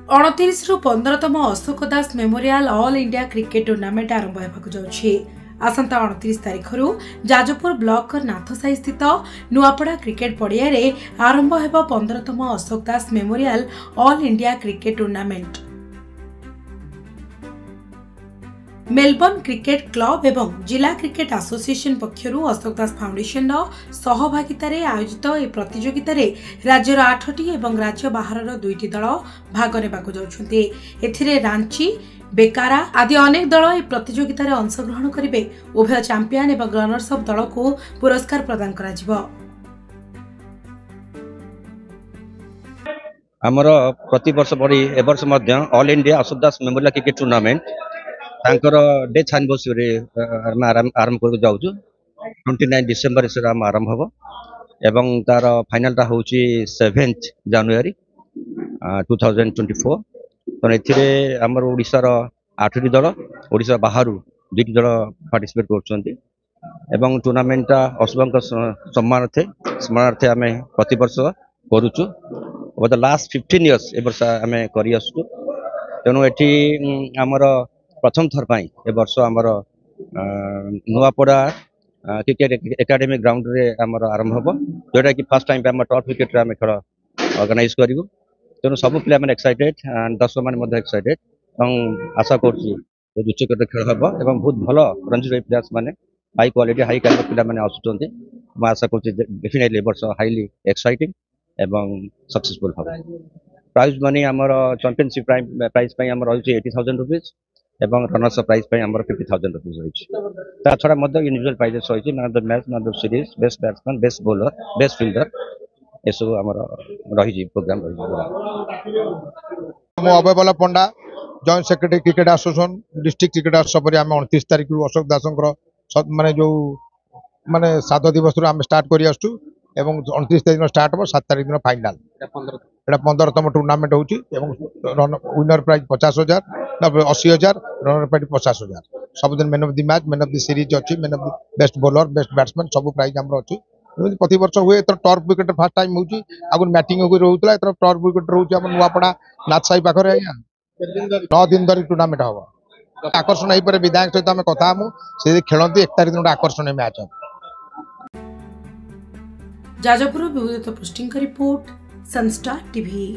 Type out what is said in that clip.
29 रु 15तम Ashok Das memorial all India cricket tournament आरंभ होगा जाउछि। आसंता 29 तारिख रु जाजपुर ब्लॉक नाथसाई स्थित नुआपड़ा क्रिकेट पड़िया रे आरंभ होगा 15तम Ashok Das memorial all India cricket tournament. Melbourne cricket club एवं जिला क्रिकेट एसोसिएशन पक्षरु अशोक दास फाउंडेशन सहभागितार आयोजित यह प्रतियोगिता राज्यर 8टी एवं राज्य बाहर 2टी दल भाग नेबाकु जाउछन्ते। एथिरे रांची बेकारा आदि अनेक दल यह प्रतियोगितार अंशग्रहण करिवे। उभय चैंपियन एवं रनर्स अप दल को पुरस्कार प्रदान कराजिवो। आमर प्रति वर्ष परि ए वर्ष मध्य all India Ashok Das memorial cricket tournament तांकर डेथ एनिवर्सरी आरंभ कर जाऊँ 29 डिसेम्बर से आरंभ हम एवं तार फाइनलटा हूँ 7 जनवरी 2024। तो ये आमर ओडिशार 8टी दल ओडिशा बाहर 2टी दल पार्टिसिपेट कर टूर्नामेंटा अशोक सम्मानार्थे आम प्रति वर्ष करुचु। ओवर द लास्ट 15 इयर्स ए वर्ष आम कर तेणु ये आमर प्रथम थर पाई ए वर्ष आमर नुआपड़ा क्रिकेट एकेडमी ग्राउंड रे आमर आरंभ हो जोटा कि फर्स्ट टाइम आम टॉप क्रिकेट रे आम खेल ऑर्गेनाइज करूँ। तेणु सब प्लेयर मैंने एक्साइटेड एंड दर्शक मैंने एक्साइटेड और आशा करुच्ची उच्चकोटी खेल हम और बहुत भल रणजी प्लेयर्स मैंने हाई क्वालिटी हाई कैलिबर पिला मैंने आसुच्चंती। मैं आशा करुच्ची डेफिनेटली वर्ष हाईली एक्साइटिंग एवं सक्सेसफुल हम। प्राइज मनी आमर चैंपियनशिप प्राइज रही 80,000 रुपीज एवं रनर्स प्राइज 50,000 रुपीज रही। छड़ा इंडिविजुअल प्राइजेस रही man of the match man of the series best batsman best bowler best fielder ये सब आमर रही प्रोग्राम रही। Abhayabala Panda joint secretary cricket association district cricket association आम 29 तारिख अशोक दास माने जो माने 7 दिवस आम स्टार्ट कर 29 तारिख स्टार्ट हो 7 तारिख दिन फाइनाल 15तम टूर्नामेंट होची। विनर प्राइज 50,000 80,000 रनर प्राइज 50,000 सब दिन man of the match man of the series अच्छी man of the best bowler best batsman सब प्राइज आम अच्छी। प्रति वर्ष हुए टर्फ विकेट फर्स्ट टाइम होची आगु मैटिंग रोला टर्फ विकेट रोचे नुआपड़ा नाथसाई पाखे 9 दिन धरी टूर्नामेंट हम। आकर्षण हो विधायक सहित आम कथा से खेलती 1 तारिख दिन आकर्षण मैच हम। जाजपुर विभूत पोस्टिंग का रिपोर्ट सनस्टार टीवी।